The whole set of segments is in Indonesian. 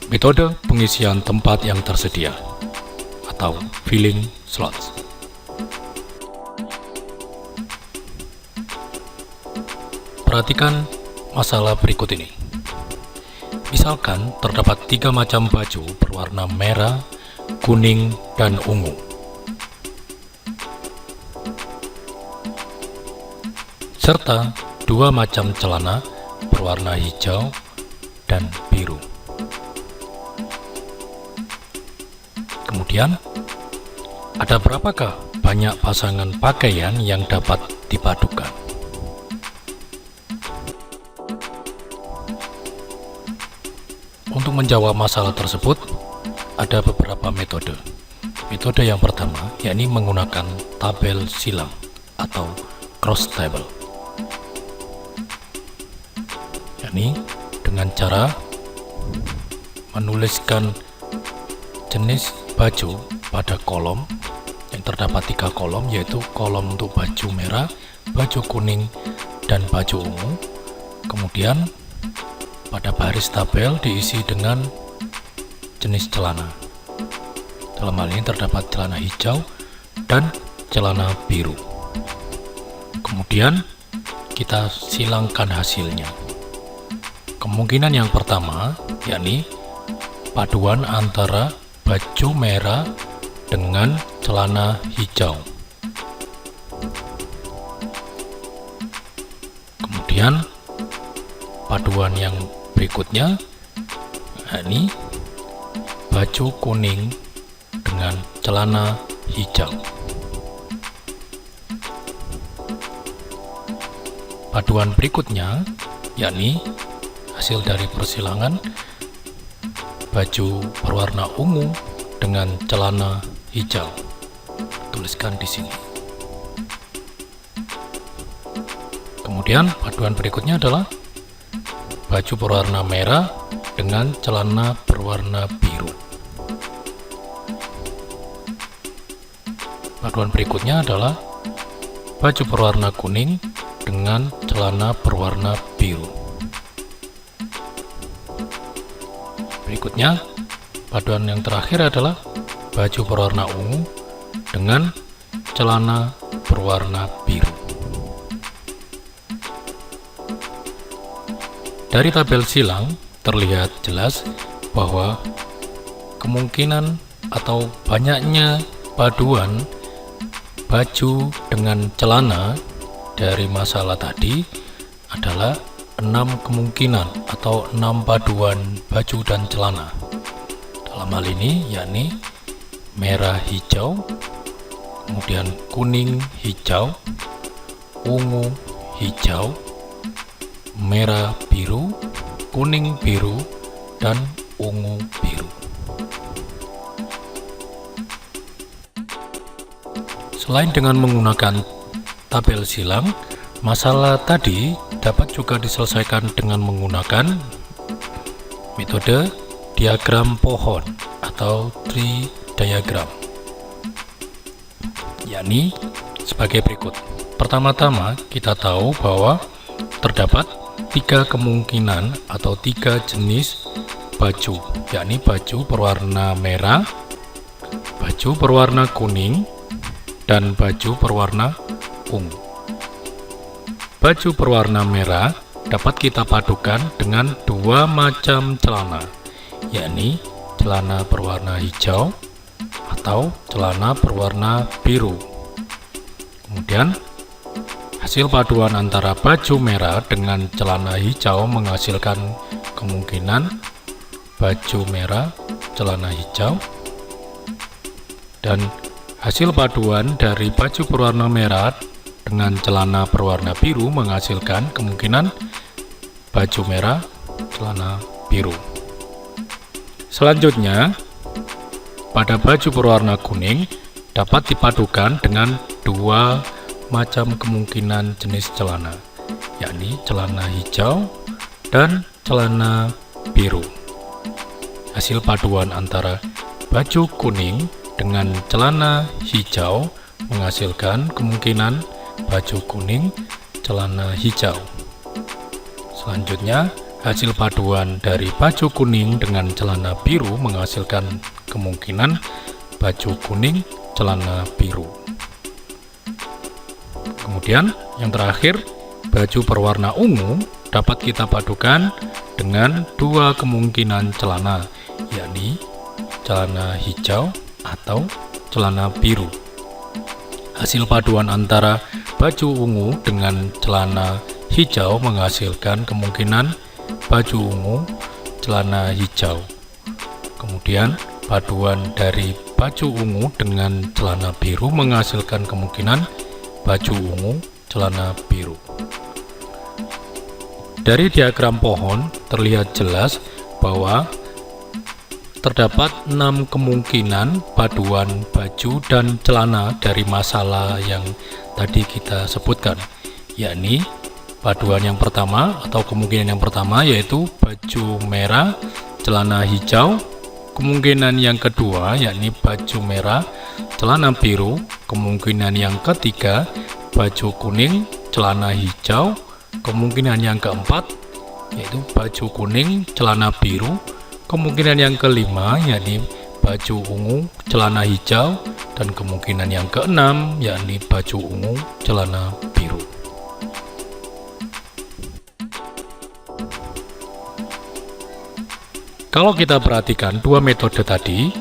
Metode pengisian tempat yang tersedia atau filling slots. Perhatikan masalah berikut ini. Misalkan terdapat 3 macam baju berwarna merah, kuning, dan ungu. Serta 2 macam celana berwarna hijau dan biru. Kemudian, ada berapakah banyak pasangan pakaian yang dapat dipadukan? Untuk menjawab masalah tersebut, ada beberapa metode. Metode yang pertama, yakni menggunakan tabel silang atau cross table. Yakni dengan cara menuliskan jenis baju pada kolom yang terdapat 3 kolom, yaitu kolom untuk baju merah, baju kuning, dan baju ungu. Kemudian pada baris tabel diisi dengan jenis celana. Dalam hal ini terdapat celana hijau dan celana biru. Kemudian kita silangkan hasilnya. Kemungkinan yang pertama, yakni paduan antara baju merah dengan celana hijau. Kemudian paduan yang berikutnya, yakni baju kuning dengan celana hijau. Paduan berikutnya, yakni hasil dari persilangan baju berwarna ungu dengan celana hijau. Tuliskan di sini. Kemudian paduan berikutnya adalah baju berwarna merah dengan celana berwarna biru. Paduan berikutnya adalah baju berwarna kuning dengan celana berwarna biru. Berikutnya, paduan yang terakhir adalah baju berwarna ungu dengan celana berwarna biru. Dari tabel silang terlihat jelas bahwa kemungkinan atau banyaknya paduan baju dengan celana dari masalah tadi adalah 6 kemungkinan atau 6 paduan baju dan celana. Dalam hal ini yakni merah hijau, kemudian kuning hijau, ungu hijau, merah biru, kuning biru, dan ungu biru. Selain dengan menggunakan tabel silang, masalah tadi dapat juga diselesaikan dengan menggunakan metode diagram pohon atau tree diagram, yakni sebagai berikut. Pertama-tama kita tahu bahwa terdapat 3 kemungkinan atau 3 jenis baju, yakni baju berwarna merah, baju berwarna kuning, dan baju berwarna ungu. Baju berwarna merah dapat kita padukan dengan 2 macam celana, yakni celana berwarna hijau atau celana berwarna biru. Kemudian hasil paduan antara baju merah dengan celana hijau menghasilkan kemungkinan baju merah, celana hijau, dan hasil paduan dari baju berwarna merah dengan celana berwarna biru menghasilkan kemungkinan baju merah, celana biru. Selanjutnya, pada baju berwarna kuning dapat dipadukan dengan 2 macam kemungkinan jenis celana, yakni celana hijau dan celana biru. Hasil paduan antara baju kuning dengan celana hijau menghasilkan kemungkinan baju kuning, celana hijau. Selanjutnya, hasil paduan dari baju kuning dengan celana biru menghasilkan kemungkinan baju kuning, celana biru. Kemudian yang terakhir, baju berwarna ungu dapat kita padukan dengan dua kemungkinan celana, yakni celana hijau atau celana biru. Hasil paduan antara baju ungu dengan celana hijau menghasilkan kemungkinan baju ungu, celana hijau. Kemudian paduan dari baju ungu dengan celana biru menghasilkan kemungkinan baju ungu, celana biru. Dari diagram pohon terlihat jelas bahwa terdapat 6 kemungkinan paduan baju dan celana dari masalah yang tadi kita sebutkan, yakni paduan yang pertama atau kemungkinan yang pertama yaitu baju merah, celana hijau. Kemungkinan yang kedua yakni baju merah, celana biru. Kemungkinan yang ketiga baju kuning, celana hijau. Kemungkinan yang keempat yaitu baju kuning, celana biru. Kemungkinan yang kelima yakni baju ungu, celana hijau. Dan kemungkinan yang keenam yakni baju ungu, celana biru. Kalau kita perhatikan dua metode tadi,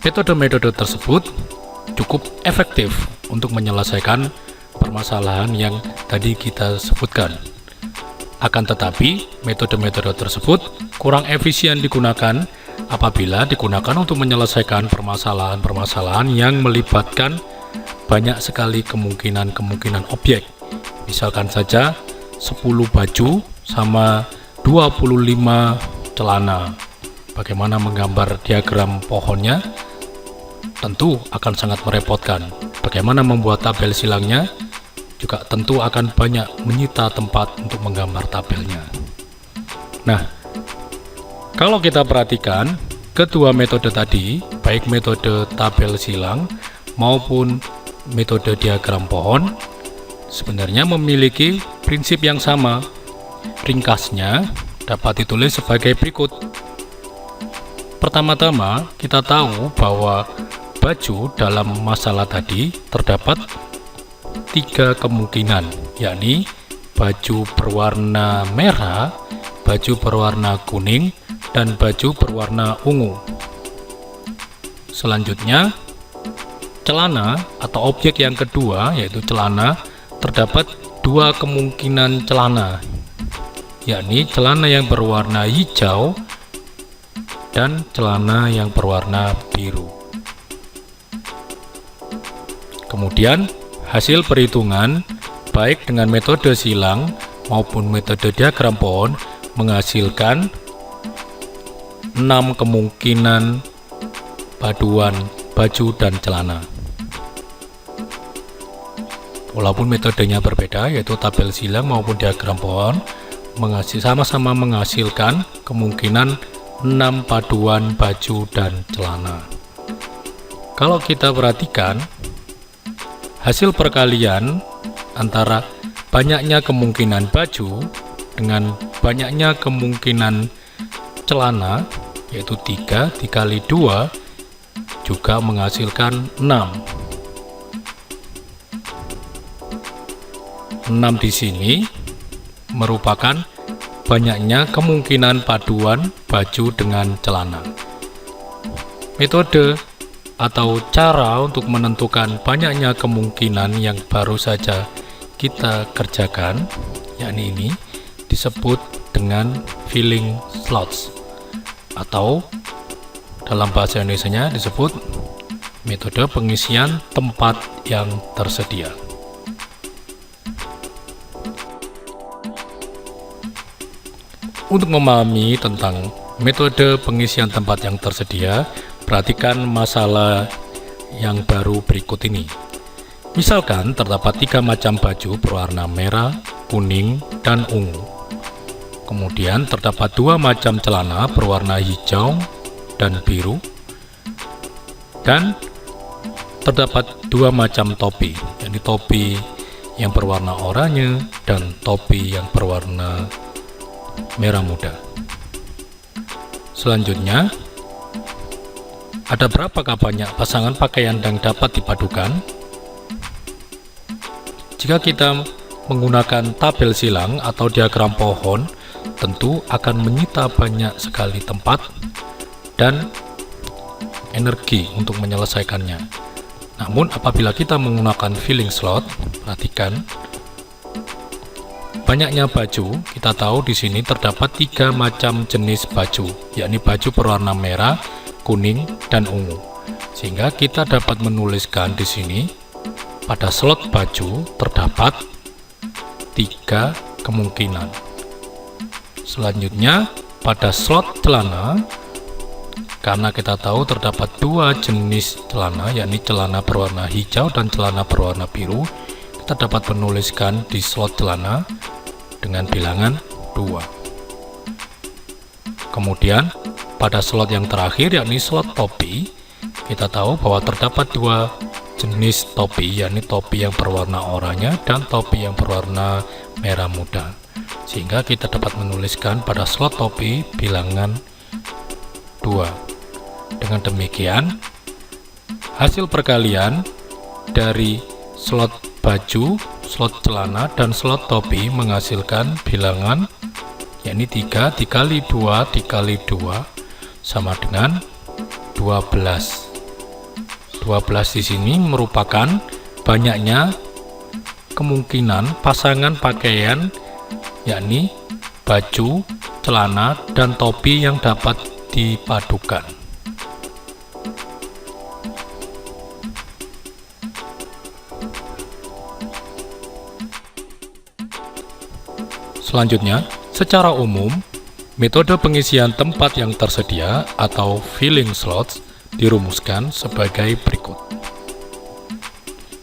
metode-metode tersebut cukup efektif untuk menyelesaikan permasalahan yang tadi kita sebutkan. Akan tetapi, metode-metode tersebut kurang efisien digunakan apabila digunakan untuk menyelesaikan permasalahan-permasalahan yang melibatkan banyak sekali kemungkinan objek. Misalkan saja 10 baju sama 25 celana. Bagaimana menggambar diagram pohonnya? Tentu akan sangat merepotkan. Bagaimana membuat tabel silangnya? Juga tentu akan banyak menyita tempat untuk menggambar tabelnya. Nah, kalau kita perhatikan kedua metode tadi, baik metode tabel silang maupun metode diagram pohon, sebenarnya memiliki prinsip yang sama. Ringkasnya dapat ditulis sebagai berikut. Pertama-tama, kita tahu bahwa baju dalam masalah tadi terdapat 3 kemungkinan, yakni baju berwarna merah, baju berwarna kuning, dan baju berwarna ungu. Selanjutnya, celana atau objek yang kedua yaitu celana, terdapat 2 kemungkinan celana, yakni celana yang berwarna hijau dan celana yang berwarna biru. Kemudian hasil perhitungan baik dengan metode silang maupun metode diagram pohon menghasilkan 6 kemungkinan paduan baju dan celana. Walaupun metodenya berbeda, yaitu tabel silang maupun diagram pohon, sama-sama menghasilkan kemungkinan 6 paduan baju dan celana. Kalau kita perhatikan, hasil perkalian antara banyaknya kemungkinan baju dengan banyaknya kemungkinan celana, yaitu 3 dikali 2, juga menghasilkan 6. 6 di sini merupakan banyaknya kemungkinan paduan baju dengan celana. Metode atau cara untuk menentukan banyaknya kemungkinan yang baru saja kita kerjakan, yakni ini disebut dengan filling slots, atau dalam bahasa Indonesianya disebut metode pengisian tempat yang tersedia. Untuk memahami tentang metode pengisian tempat yang tersedia, perhatikan masalah yang baru berikut ini. Misalkan terdapat 3 macam baju berwarna merah, kuning, dan ungu. Kemudian terdapat 2 macam celana berwarna hijau dan biru. Dan terdapat 2 macam topi, yakni topi yang berwarna oranye, dan topi yang berwarna merah muda. Selanjutnya, ada berapakah banyak pasangan pakaian yang dapat dipadukan? Jika kita menggunakan tabel silang atau diagram pohon, tentu akan menyita banyak sekali tempat dan energi untuk menyelesaikannya. Namun apabila kita menggunakan filling slot, perhatikan banyaknya baju. Kita tahu di sini terdapat 3 macam jenis baju, yakni baju berwarna merah, kuning, dan ungu. Sehingga kita dapat menuliskan di sini pada slot baju terdapat 3 kemungkinan. Selanjutnya pada slot celana, karena kita tahu terdapat 2 jenis celana, yakni celana berwarna hijau dan celana berwarna biru, kita dapat menuliskan di slot celana dengan bilangan 2. Kemudian pada slot yang terakhir, yakni slot topi, kita tahu bahwa terdapat 2 jenis topi, yakni topi yang berwarna oranye dan topi yang berwarna merah muda. Sehingga kita dapat menuliskan pada slot topi bilangan 2. Dengan demikian, hasil perkalian dari slot baju, slot celana, dan slot topi menghasilkan bilangan, yakni 3 dikali 2 dikali 2 sama dengan 12. 12 di sini merupakan banyaknya kemungkinan pasangan pakaian, yakni baju, celana, dan topi yang dapat dipadukan. Selanjutnya, secara umum, metode pengisian tempat yang tersedia atau filling slots dirumuskan sebagai berikut.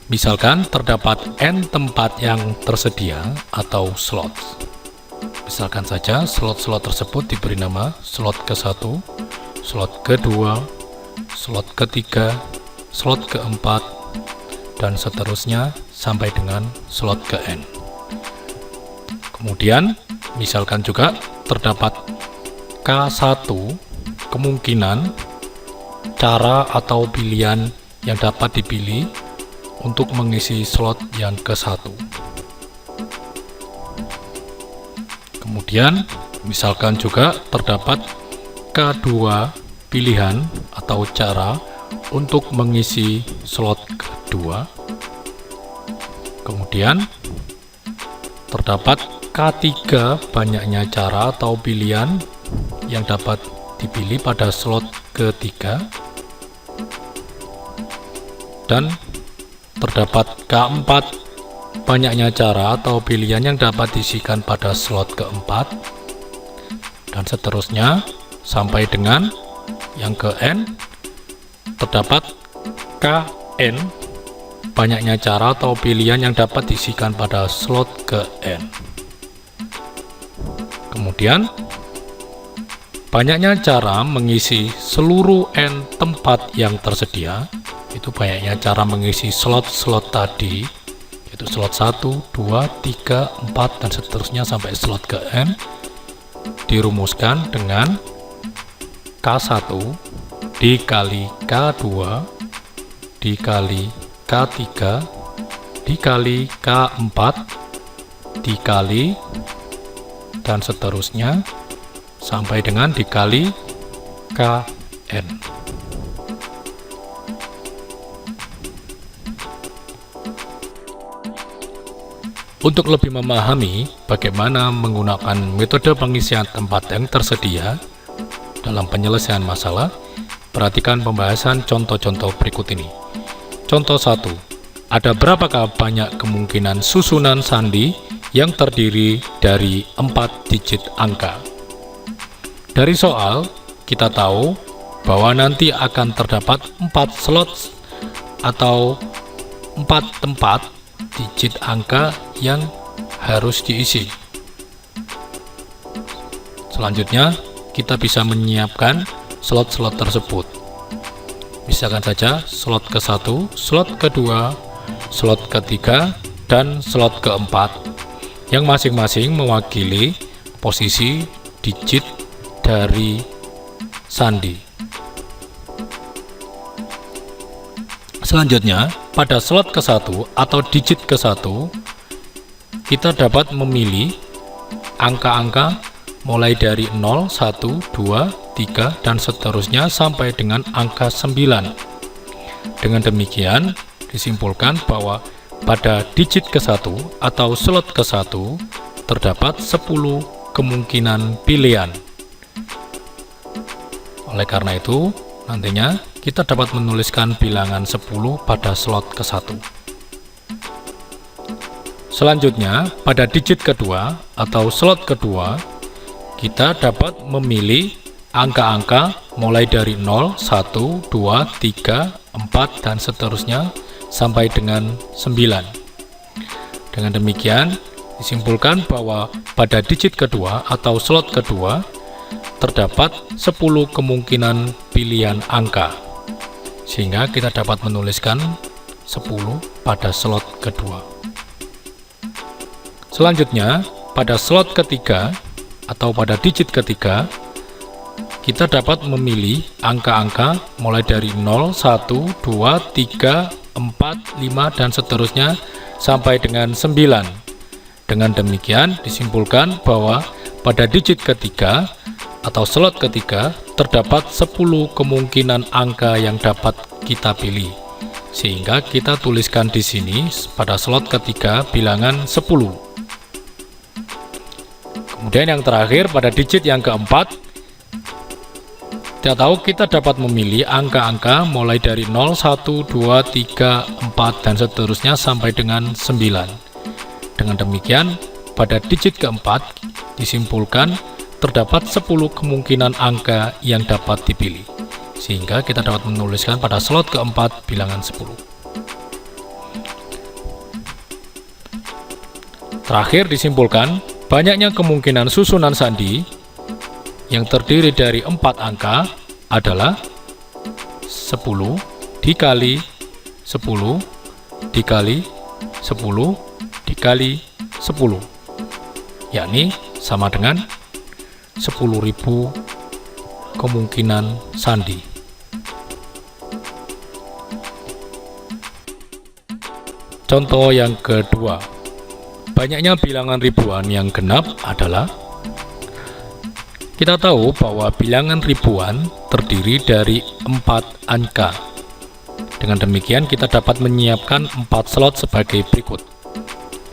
Misalkan terdapat N tempat yang tersedia atau slots. Misalkan saja slot-slot tersebut diberi nama slot ke-1, slot ke-2, slot ke-3, slot ke-4, dan seterusnya sampai dengan slot ke-N. Kemudian, misalkan juga terdapat K1 kemungkinan cara atau pilihan yang dapat dipilih untuk mengisi slot yang ke-1. Kemudian, misalkan juga terdapat K2 pilihan atau cara untuk mengisi slot kedua. Kemudian, terdapat K3 banyaknya cara atau pilihan yang dapat dipilih pada slot ketiga, dan terdapat K4 banyaknya cara atau pilihan yang dapat diisikan pada slot keempat, dan seterusnya sampai dengan yang ke N. Terdapat KN banyaknya cara atau pilihan yang dapat diisikan pada slot ke N. Kemudian, banyaknya cara mengisi seluruh N tempat yang tersedia, itu banyaknya cara mengisi slot-slot tadi, yaitu slot 1, 2, 3, 4, dan seterusnya sampai slot ke N, dirumuskan dengan K1 dikali K2 dikali K3 dikali K4 dikali dan seterusnya sampai dengan dikali KN. Untuk lebih memahami bagaimana menggunakan metode pengisian tempat yang tersedia dalam penyelesaian masalah, perhatikan pembahasan contoh-contoh berikut ini. Contoh 1. Ada berapakah banyak kemungkinan susunan sandi yang terdiri dari 4 digit angka? Dari soal, kita tahu bahwa nanti akan terdapat 4 slot atau 4 tempat digit angka yang harus diisi. Selanjutnya, kita bisa menyiapkan slot-slot tersebut. Misalkan saja slot ke-1, slot ke-2, slot ke-3, dan slot keempat, yang masing-masing mewakili posisi digit dari sandi. Selanjutnya, pada slot ke-1 atau digit ke-1, kita dapat memilih angka-angka mulai dari 0, 1, 2, 3, dan seterusnya sampai dengan angka 9. Dengan demikian, disimpulkan bahwa pada digit ke-1 atau slot ke-1 terdapat 10 kemungkinan pilihan. Oleh karena itu, nantinya kita dapat menuliskan bilangan 10 pada slot ke-1. Selanjutnya, pada digit kedua atau slot kedua, kita dapat memilih angka-angka mulai dari 0, 1, 2, 3, 4, dan seterusnya sampai dengan 9. Dengan demikian, disimpulkan bahwa pada digit kedua atau slot kedua terdapat 10 kemungkinan pilihan angka, sehingga kita dapat menuliskan 10 pada slot kedua. Selanjutnya, pada slot ketiga atau pada digit ketiga, kita dapat memilih angka-angka mulai dari 0, 1, 2, 3, 4, 5, dan seterusnya sampai dengan 9. Dengan demikian, disimpulkan bahwa pada digit ketiga atau slot ketiga terdapat 10 kemungkinan angka yang dapat kita pilih, sehingga kita tuliskan di sini pada slot ketiga bilangan 10. Kemudian yang terakhir, pada digit yang keempat, kita tahu kita dapat memilih angka-angka mulai dari 0, 1, 2, 3, 4, dan seterusnya sampai dengan 9. Dengan demikian, pada digit keempat disimpulkan terdapat 10 kemungkinan angka yang dapat dipilih, sehingga kita dapat menuliskan pada slot keempat bilangan 10. Terakhir disimpulkan, banyaknya kemungkinan susunan sandi yang terdiri dari 4 angka adalah 10 dikali 10 dikali 10 dikali 10, yakni sama dengan 10.000 kemungkinan sandi. Contoh yang kedua, banyaknya bilangan ribuan yang genap adalah. Kita tahu bahwa bilangan ribuan terdiri dari 4 angka. Dengan demikian, kita dapat menyiapkan 4 slot sebagai berikut,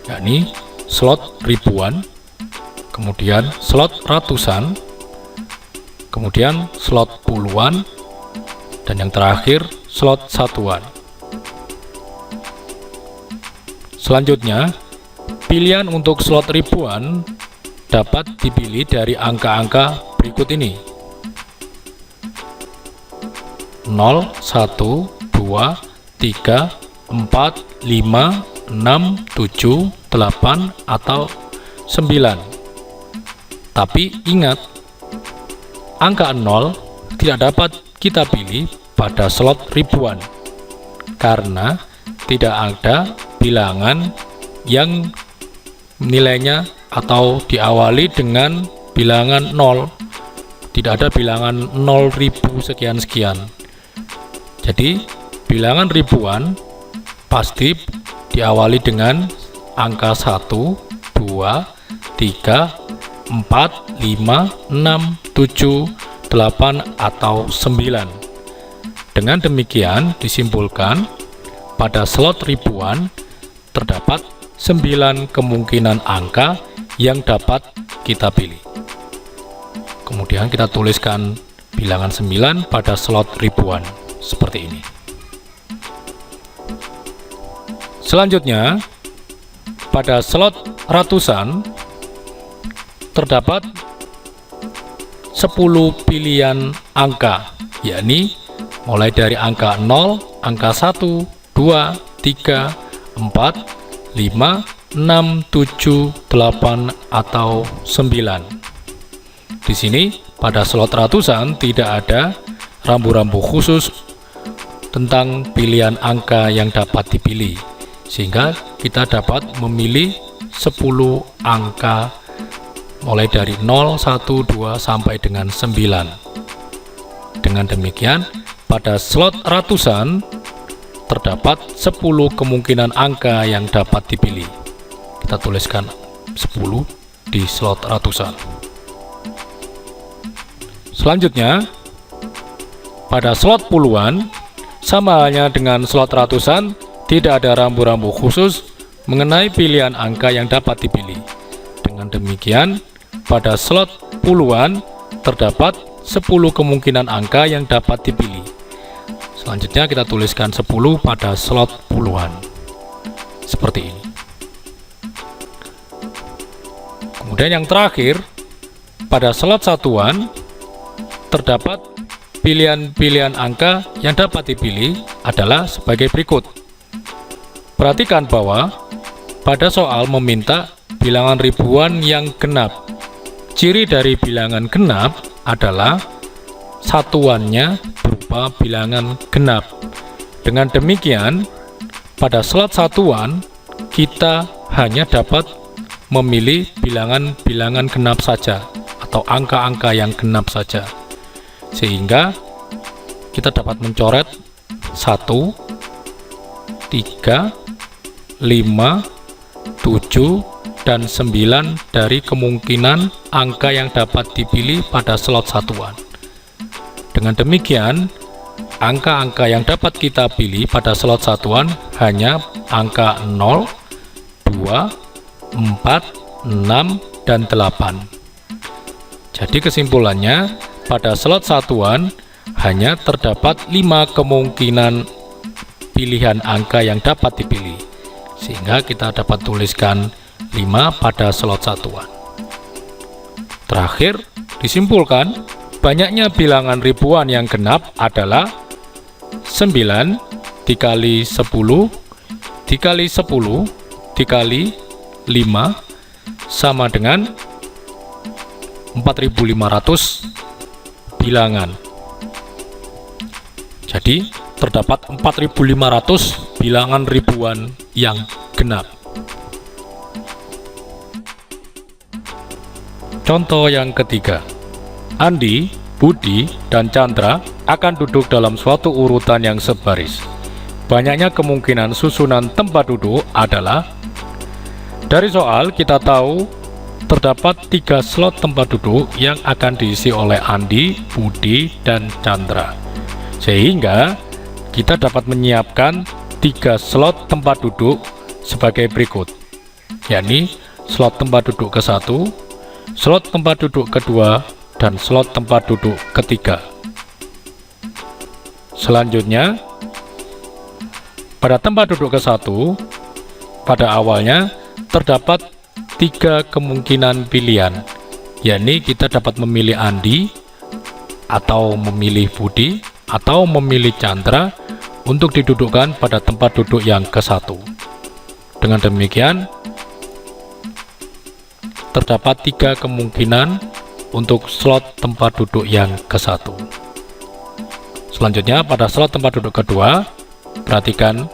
yakni slot ribuan, kemudian slot ratusan, kemudian slot puluhan, dan yang terakhir slot satuan. Selanjutnya, pilihan untuk slot ribuan dapat dipilih dari angka-angka berikut ini: 0, 1, 2, 3, 4, 5, 6, 7, 8, atau 9. Tapi ingat, angka 0 tidak dapat kita pilih pada slot ribuan, karena tidak ada bilangan yang nilainya atau diawali dengan bilangan 0. Tidak ada bilangan 0.000 sekian-sekian. Jadi bilangan ribuan pasti diawali dengan angka 1, 2, 3, 4, 5, 6, 7, 8, atau 9. Dengan demikian disimpulkan pada slot ribuan terdapat 9 kemungkinan angka yang dapat kita pilih. Kemudian kita tuliskan bilangan 9 pada slot ribuan seperti ini. Selanjutnya, pada slot ratusan terdapat 10 pilihan angka, yakni mulai dari angka 0, angka 1, 2, 3, 4, 5, 6, 7, 8, atau 9. Di sini pada slot ratusan tidak ada rambu-rambu khusus tentang pilihan angka yang dapat dipilih, sehingga kita dapat memilih 10 angka mulai dari 0, 1, 2 sampai dengan 9. Dengan demikian, pada slot ratusan terdapat 10 kemungkinan angka yang dapat dipilih. Kita tuliskan 10 di slot ratusan. Selanjutnya, pada slot puluhan, sama halnya dengan slot ratusan, tidak ada rambu-rambu khusus mengenai pilihan angka yang dapat dipilih. Dengan demikian, pada slot puluhan terdapat 10 kemungkinan angka yang dapat dipilih. Selanjutnya kita tuliskan 10 pada slot puluhan. Seperti ini. Kemudian yang terakhir, pada slot satuan terdapat pilihan-pilihan angka yang dapat dipilih adalah sebagai berikut. Perhatikan bahwa pada soal meminta bilangan ribuan yang genap. Ciri dari bilangan genap adalah satuannya berupa bilangan genap. Dengan demikian, pada slot satuan kita hanya dapat memilih bilangan-bilangan genap saja atau angka-angka yang genap saja. Sehingga kita dapat mencoret 1, 3, 5, 7, dan 9 dari kemungkinan angka yang dapat dipilih pada slot satuan. Dengan demikian, angka-angka yang dapat kita pilih pada slot satuan hanya angka 0, 2, 4, 6, dan 8. Jadi kesimpulannya, pada slot satuan hanya terdapat 5 kemungkinan pilihan angka yang dapat dipilih, sehingga kita dapat tuliskan 5 pada slot satuan. Terakhir, disimpulkan banyaknya bilangan ribuan yang genap adalah 9 dikali 10 dikali 10 dikali 5 sama dengan 4.500 bilangan. Jadi terdapat 4.500 bilangan ribuan yang genap. Contoh yang ketiga, Andi, Budi, dan Chandra akan duduk dalam suatu urutan yang sebaris. Banyaknya kemungkinan susunan tempat duduk adalah. Dari soal kita tahu terdapat 3 slot tempat duduk yang akan diisi oleh Andi, Budi, dan Chandra. Sehingga kita dapat menyiapkan 3 slot tempat duduk sebagai berikut, yakni slot tempat duduk ke-1, slot tempat duduk kedua, dan slot tempat duduk ketiga. Selanjutnya, pada tempat duduk ke-1, pada awalnya terdapat 3 kemungkinan pilihan, yakni kita dapat memilih Andi, atau memilih Budi, atau memilih Chandra untuk didudukkan pada tempat duduk yang ke-1. Dengan demikian, terdapat 3 kemungkinan untuk slot tempat duduk yang ke-1. Selanjutnya, pada slot tempat duduk kedua, perhatikan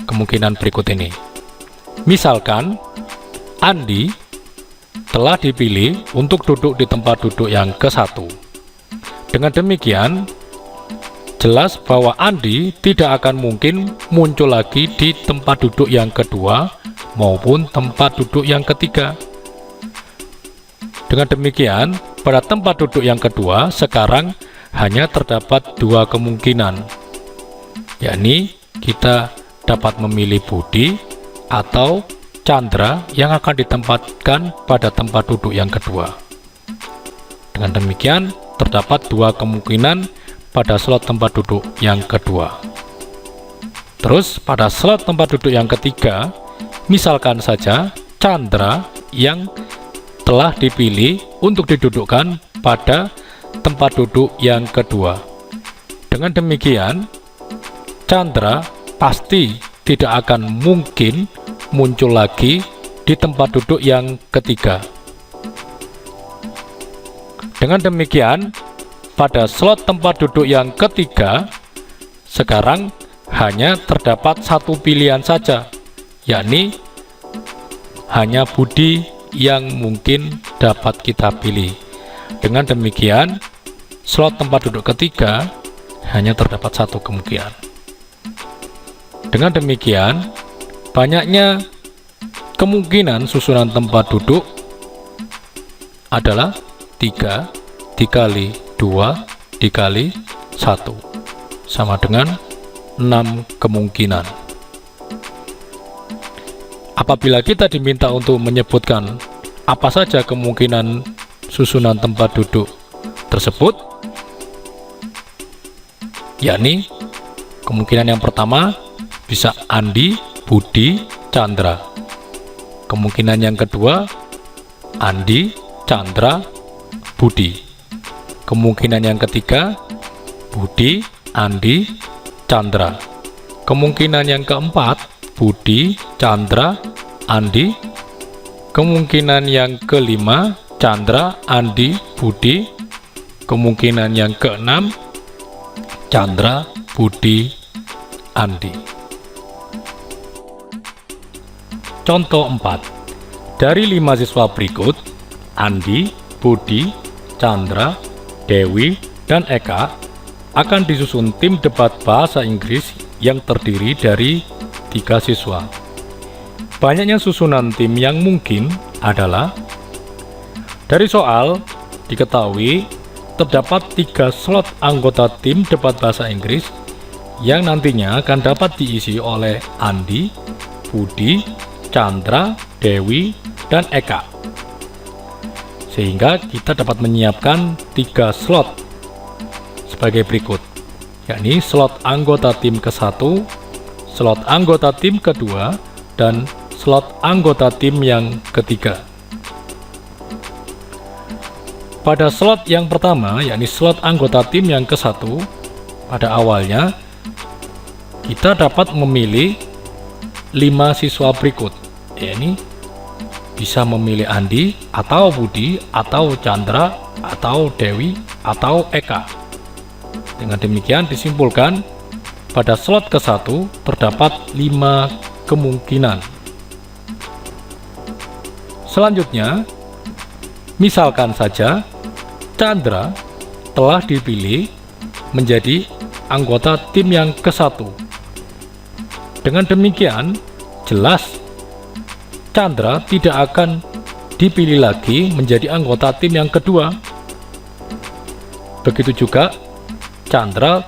kemungkinan berikut ini. Misalkan Andi telah dipilih untuk duduk di tempat duduk yang ke-1. Dengan demikian, jelas bahwa Andi tidak akan mungkin muncul lagi di tempat duduk yang kedua maupun tempat duduk yang ketiga. Dengan demikian, pada tempat duduk yang kedua sekarang hanya terdapat 2 kemungkinan, yakni kita dapat memilih Budi atau Chandra yang akan ditempatkan pada tempat duduk yang kedua. Dengan demikian, terdapat 2 kemungkinan pada slot tempat duduk yang kedua. Terus, pada slot tempat duduk yang ketiga, misalkan saja Chandra yang telah dipilih untuk didudukkan pada tempat duduk yang kedua. Dengan demikian, Chandra pasti tidak akan mungkin muncul lagi di tempat duduk yang ketiga. Dengan demikian, pada slot tempat duduk yang ketiga sekarang hanya terdapat 1 pilihan saja, yakni hanya Budi yang mungkin dapat kita pilih. Dengan demikian, slot tempat duduk ketiga hanya terdapat satu kemungkinan. Dengan demikian, banyaknya kemungkinan susunan tempat duduk adalah 3 dikali 2 dikali 1 sama dengan 6 kemungkinan. Apabila kita diminta untuk menyebutkan apa saja kemungkinan susunan tempat duduk tersebut, yakni kemungkinan yang pertama bisa Andi, Budi, Chandra. Kemungkinan yang kedua Andi, Chandra, Budi. Kemungkinan yang ketiga Budi, Andi, Chandra. Kemungkinan yang keempat Budi, Chandra, Andi. Kemungkinan yang kelima Chandra, Andi, Budi. Kemungkinan yang keenam Chandra, Budi, Andi. Contoh 4. Dari 5 siswa berikut, Andi, Budi, Chandra, Dewi, dan Eka akan disusun tim debat bahasa Inggris yang terdiri dari 3 siswa. Banyaknya susunan tim yang mungkin adalah: dari soal diketahui terdapat 3 slot anggota tim debat bahasa Inggris yang nantinya akan dapat diisi oleh Andi, Budi, Chandra, Dewi, dan Eka. Sehingga kita dapat menyiapkan 3 slot sebagai berikut, yakni slot anggota tim ke-1, slot anggota tim kedua, dan slot anggota tim yang ketiga. Pada slot yang pertama, yakni slot anggota tim yang ke-1, pada awalnya kita dapat memilih 5 siswa berikut, yakni bisa memilih Andi, atau Budi, atau Chandra, atau Dewi, atau Eka. Dengan demikian disimpulkan pada slot ke-1 terdapat 5 kemungkinan. Selanjutnya, misalkan saja Chandra telah dipilih menjadi anggota tim yang ke-1. Dengan demikian, jelas Chandra tidak akan dipilih lagi menjadi anggota tim yang kedua. Begitu juga Chandra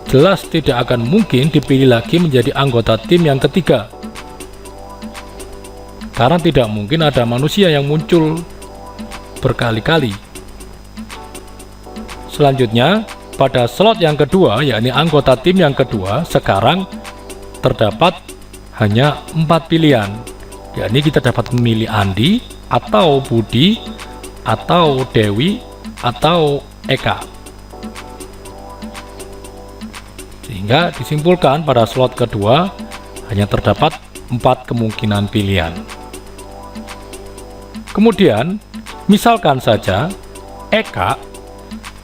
jelas tidak akan mungkin dipilih lagi menjadi anggota tim yang ketiga, karena tidak mungkin ada manusia yang muncul berkali-kali. Selanjutnya, pada slot yang kedua, yakni anggota tim yang kedua, sekarang terdapat hanya 4 pilihan, yakni kita dapat memilih Andi, atau Budi, atau Dewi, atau Eka. Sehingga disimpulkan pada slot kedua hanya terdapat 4 kemungkinan pilihan. Kemudian, misalkan saja Eka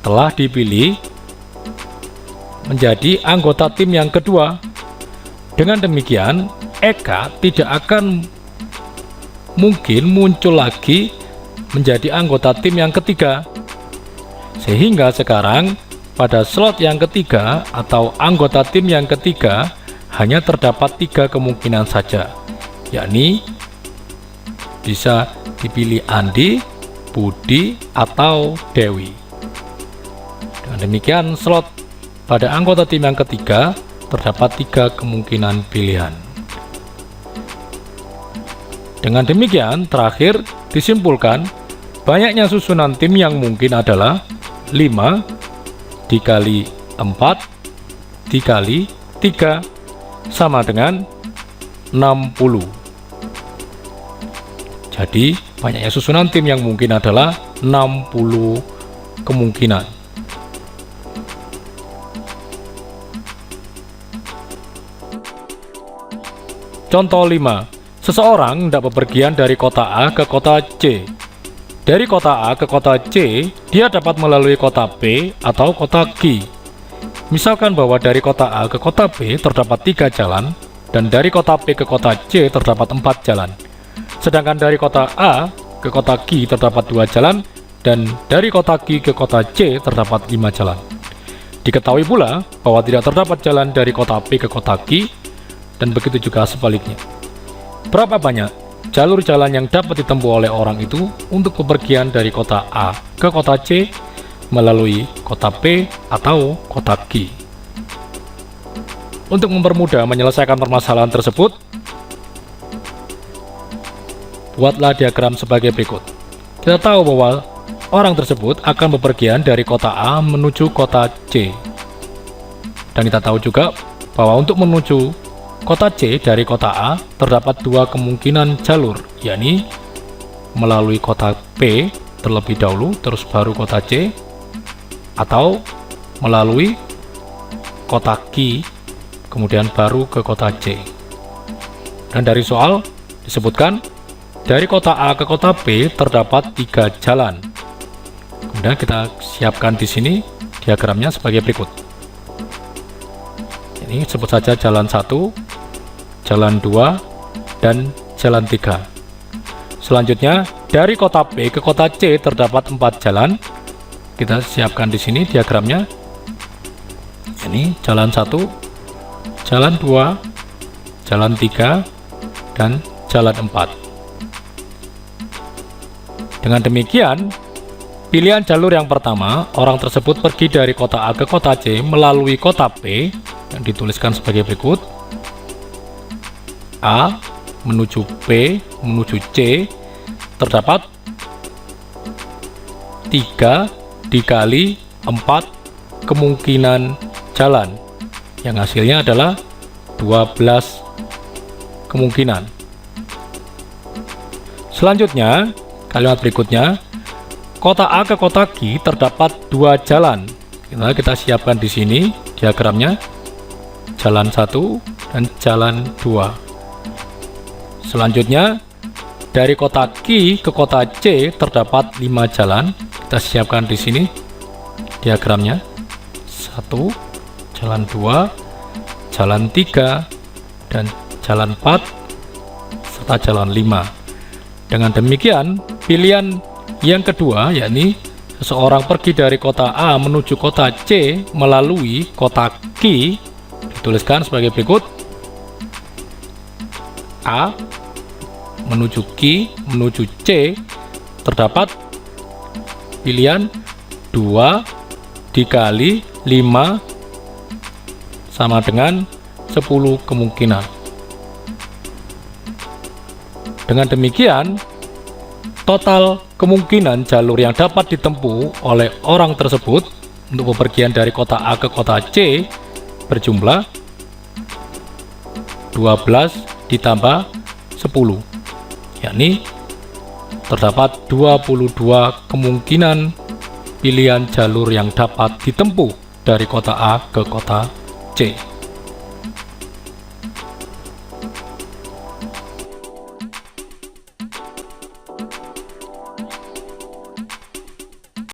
telah dipilih menjadi anggota tim yang kedua. Dengan demikian, Eka tidak akan mungkin muncul lagi menjadi anggota tim yang ketiga. Sehingga sekarang pada slot yang ketiga atau anggota tim yang ketiga hanya terdapat 3 kemungkinan saja, yakni bisa dipilih Andi, Budi, atau Dewi. Dengan demikian, slot pada anggota tim yang ketiga terdapat 3 kemungkinan pilihan. Dengan demikian, terakhir disimpulkan banyaknya susunan tim yang mungkin adalah 5 dikali 4 dikali 3 sama dengan 60. Jadi, banyaknya susunan tim yang mungkin adalah 60 kemungkinan. Contoh 5. Seseorang hendak bepergian dari kota A ke kota C. Dari kota A ke kota C, dia dapat melalui kota B atau kota G. Misalkan bahwa dari kota A ke kota B terdapat 3 jalan, dan dari kota P ke kota C terdapat 4 jalan. Sedangkan dari kota A ke kota Q terdapat 2 jalan, dan dari kota Q ke kota C terdapat 5 jalan. Diketahui pula bahwa tidak terdapat jalan dari kota P ke kota Q, dan begitu juga sebaliknya. Berapa banyak jalur jalan yang dapat ditempuh oleh orang itu untuk bepergian dari kota A ke kota C melalui kota P atau kota Q? Untuk mempermudah menyelesaikan permasalahan tersebut, buatlah diagram sebagai berikut. Kita tahu bahwa orang tersebut akan bepergian dari kota A menuju kota C. Dan kita tahu juga bahwa untuk menuju kota C dari kota A terdapat 2 kemungkinan jalur, yakni melalui kota P terlebih dahulu terus baru kota C, atau melalui kota Q kemudian baru ke kota C. Dan dari soal disebutkan dari kota A ke kota P terdapat 3 jalan. Kemudian kita siapkan di sini diagramnya sebagai berikut. Ini sebut saja jalan 1, jalan 2, dan jalan 3. Selanjutnya dari kota P ke kota C terdapat 4 jalan. Kita siapkan di sini diagramnya. Ini jalan 1, jalan 2, jalan 3, dan jalan 4. Dengan demikian, pilihan jalur yang pertama, orang tersebut pergi dari kota A ke kota C melalui kota P, yang dituliskan sebagai berikut. A menuju P menuju C terdapat 3 dikali 4 kemungkinan jalan, yang hasilnya adalah 12 kemungkinan. Selanjutnya, kalimat berikutnya, kota A ke kota Q terdapat 2 jalan. Kita siapkan di sini diagramnya, jalan 1 dan jalan 2. Selanjutnya, dari kota Q ke kota C terdapat 5 jalan. Kita siapkan di sini diagramnya, 1, jalan 2, jalan 3, dan jalan 4, serta jalan 5. Dengan demikian, pilihan yang kedua, yakni seseorang pergi dari kota A menuju kota C melalui kota Q, dituliskan sebagai berikut. A menuju Q menuju C terdapat pilihan 2 dikali 5 sama dengan 10 kemungkinan. Dengan demikian, total kemungkinan jalur yang dapat ditempuh oleh orang tersebut untuk bepergian dari kota A ke kota C berjumlah 12 ditambah 10, yakni terdapat 22 kemungkinan pilihan jalur yang dapat ditempuh dari kota A ke kota C.